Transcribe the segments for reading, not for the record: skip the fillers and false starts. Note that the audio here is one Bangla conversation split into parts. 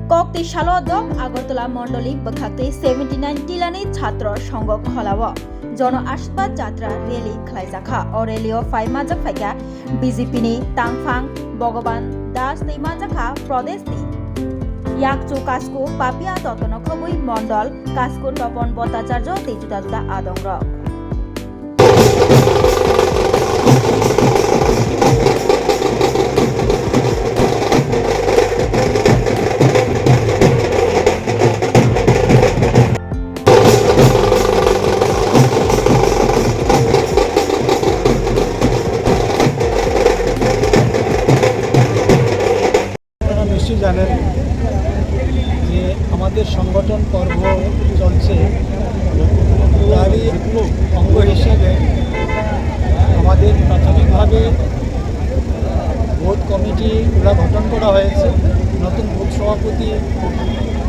Kokti Shalodok Agartala Mondoli Bakati 79 Tilani Chatra Songo Kholawa Jono Ashbat Jatra Rally Khlaijaka Aurelio Faima Jafaka BJP ni Tangfang Bhagavan Das Teima Jaka Pradesh ni Yakchu Kasko Papia Totono Khobui Mondol Kasko Topon Bhattacharya Tejuta Adongra জানেন যে আমাদের সংগঠন পর্ব চলছে তারই অঙ্গ হিসেবে আমাদের প্রাথমিকভাবে ভোট কমিটিগুলো গঠন করা হয়েছে, নতুন বুথ সভাপতি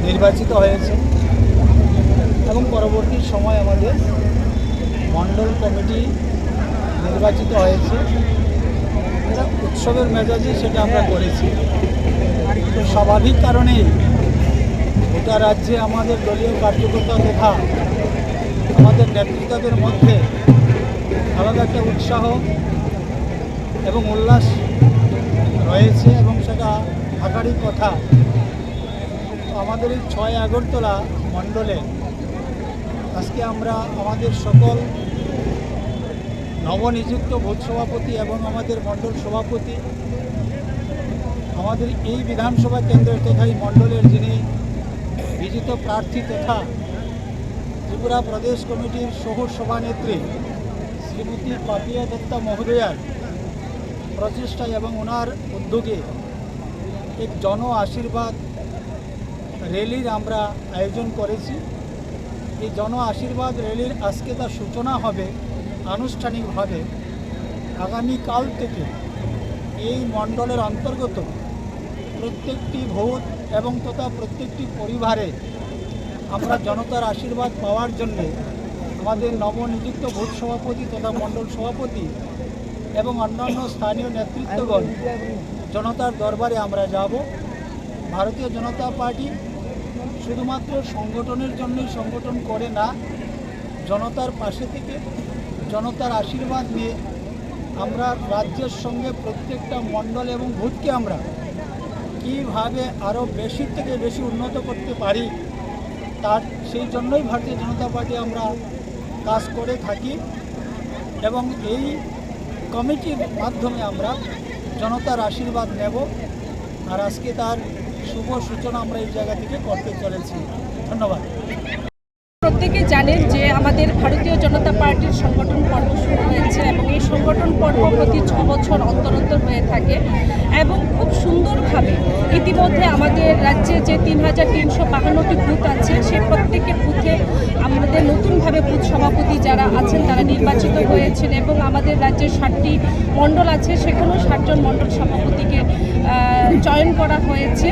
নির্বাচিত হয়েছে এবং পরবর্তী সময় আমাদের মণ্ডল কমিটি নির্বাচিত হয়েছে। এটা উৎসবের মেজাজে সেটা আমরা করেছি। স্বাভাবিক কারণেই গোটা রাজ্যে আমাদের দলীয় কার্যকর্তা তথা আমাদের নেতৃত্বের মধ্যে আলাদা একটা উৎসাহ এবং উল্লাস রয়েছে এবং সেটা থাকারই কথা। আমাদের এই 6 আগরতলা মণ্ডলে আজকে আমরা আমাদের সকল নবনিযুক্ত বুথ সভাপতি এবং আমাদের মণ্ডল সভাপতি আমাদের এই বিধানসভা কেন্দ্রের তথা এই মণ্ডলের যিনি বিজিত প্রার্থী তথা ত্রিপুরা প্রদেশ কমিটির শহুর সভানেত্রী শ্রীমতী পাপিয়া দত্তা মহোদয়ার প্রচেষ্টায় এবং ওনার উদ্যোগে এক জন আশীর্বাদ র্যালির আমরা আয়োজন করেছি। এই জন আশীর্বাদ র্যালির আজকে তার সূচনা হবে আনুষ্ঠানিকভাবে। আগামীকাল থেকে এই মণ্ডলের অন্তর্গত প্রত্যেকটি ভোট এবং তথা প্রত্যেকটি পরিবারে আমরা জনতার আশীর্বাদ পাওয়ার জন্যে আমাদের নবনিযুক্ত ভোট সভাপতি তথা মণ্ডল সভাপতি এবং অন্যান্য স্থানীয় নেতৃত্বগণ জনতার দরবারে আমরা যাব। ভারতীয় জনতা পার্টি শুধুমাত্র সংগঠনের জন্যই সংগঠন করে না, জনতার পাশে থেকে জনতার আশীর্বাদ নিয়ে আমরা রাজ্যের সঙ্গে প্রত্যেকটা মণ্ডল এবং ভোটকে আমরা কীভাবে আরও বেশি থেকে বেশি উন্নত করতে পারি তার সেই জন্যই ভারতীয় জনতা পার্টি আমরা কাজ করে থাকি এবং এই কমিটির মাধ্যমে আমরা জনতার আশীর্বাদ নেব। আর আজকে তার শুভ সূচনা আমরা এই জায়গা থেকে করতে চলেছি। ধন্যবাদ। প্রত্যেকে জানেন যে আমাদের ভারতীয় জনতা পার্টির সংগঠন পর্ব শুরু হয়েছে এবং এই সংগঠন পর্ব প্রতি 6 বছর অন্তর অন্তর হয়ে থাকে এবং খুব সুন্দরভাবে ইতিমধ্যে আমাদের রাজ্যে যে 3352টি বুথ আছে সে প্রত্যেকের বুথে আমাদের নতুনভাবে বুথ সভাপতি যারা আছেন তারা নির্বাচিত হয়েছেন এবং আমাদের রাজ্যের 60টি মণ্ডল আছে সেখানেও 60 জন মণ্ডল সভাপতিকে চয়ন করা হয়েছে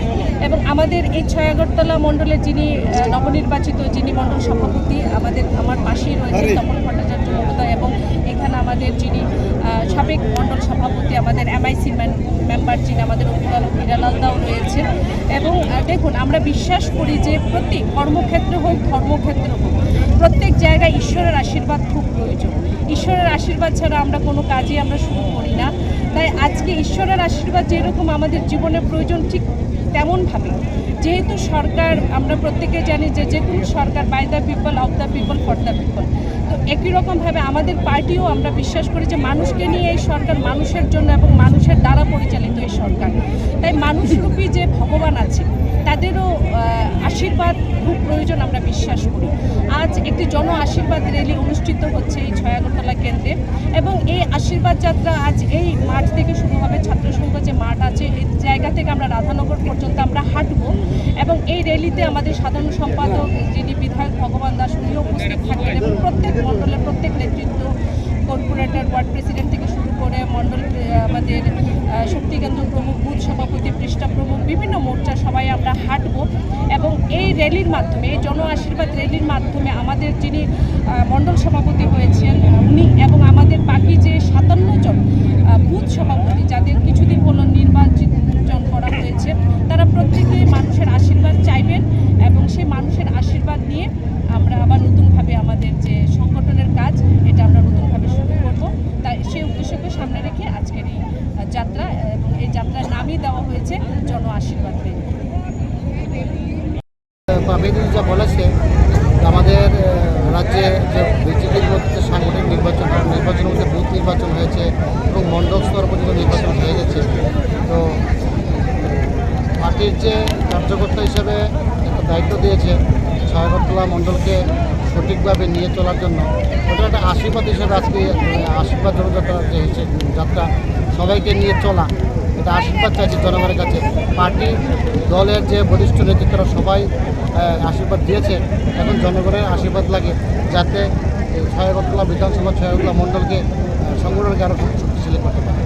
এবং আমাদের এই 6 আগরতলা মণ্ডলের যিনি নবনির্বাচিত যিনি মণ্ডল সভাপতি আমার পাশেই রয়েছে তপন ভট্টাচার্য মহোদয় এবং এখানে আমাদের যিনি সাবেক মণ্ডল সভাপতি আমাদের MIC মেম্বার যিনি আমাদের হিরালাল দাও রয়েছে। এবং দেখুন আমরা বিশ্বাস করি যে প্রতি কর্মক্ষেত্রে হোক ধর্মক্ষেত্রে হোক প্রত্যেক জায়গায় ঈশ্বরের আশীর্বাদ খুব প্রয়োজন। ঈশ্বরের আশীর্বাদ ছাড়া আমরা কোনো কাজই আমরা শুরু করি না। তাই আজকে ঈশ্বরের আশীর্বাদ যেরকম আমাদের জীবনে প্রয়োজন ঠিক তেমনভাবে যেহেতু সরকার আমরা প্রত্যেকে জানি যে কোনো সরকার by the people of the people for the people, তো একই রকমভাবে আমাদের পার্টিও আমরা বিশ্বাস করি যে মানুষকে নিয়ে এই সরকার, মানুষের জন্য এবং মানুষের দ্বারা পরিচালিত এই সরকার। তাই মানুষরূপী যে ভগবান আছে তাদেরও আশীর্বাদ খুব প্রয়োজন আমরা বিশ্বাস করি। আজ একটি জন আশীর্বাদ র্যালি অনুষ্ঠিত হচ্ছে এই 6 আগরতলা কেন্দ্রে এবং এই আশীর্বাদ যাত্রা আজ এই মাঠ থেকে শুরু হবে। ছাত্রসংঘ যে মাঠ আছে এই জায়গা থেকে আমরা রাধানগর পর্যন্ত আমরা হাঁটব এবং এই র্যালিতে আমাদের সাধারণ সম্পাদক যিনি বিধায়ক ভগবান দাস উনিও উপস্থিত থাকবেন এবং প্রত্যেক মণ্ডলের প্রত্যেক নেতৃত্ব কর্পোরেটর ওয়ার্ড প্রেসিডেন্ট থেকে শুরু করে মণ্ডল আমাদের শক্তিকেন্দ্র প্রমুখ বুথ সভাপতি পৃষ্ঠা প্রমুখ বিভিন্ন মোর্চা সবাই আমরা হাঁটব এবং এই র্যালির মাধ্যমে এই জন আশীর্বাদ র্যালির মাধ্যমে আমাদের যিনি মণ্ডল সভাপতি হয়েছেন উনি এবং আমাদের বাকি যে 57 জন বুথ সভাপতি যাদের কিছুদিন হলো নির্বাচন করা হয়েছে তারা প্রত্যেকেই মানুষের আশীর্বাদ আশীর্বাদ দেন। পাপিদি যা বলেছে আমাদের রাজ্যে যে বিজেপির মধ্যে সাংগঠনিক নির্বাচনের মধ্যে বুথ নির্বাচন হয়েছে এবং মণ্ডল স্তর পর্যন্ত নির্বাচন হয়ে গেছে। তো পার্টির যে কার্যকর্তা হিসেবে একটা দায়িত্ব দিয়েছে ছায়াগরতলা মণ্ডলকে সঠিকভাবে নিয়ে চলার জন্য, ওটা একটা আশীর্বাদ হিসেবে আজকে আশীর্বাদ জনযাত্রা যে যাত্রা সবাইকে নিয়ে চলা, এটা আশীর্বাদ চাইছি জনগণের কাছে। পার্টি দলের যে বরিষ্ঠ নেতৃত্বরা সবাই আশীর্বাদ দিয়েছে, এখন জনগণের আশীর্বাদ লাগে যাতে ছায়াগরতলা বিধানসভা ছায়াগরতলা মণ্ডলকে সংগঠনকে আরও শক্তিশালী করতে পারে।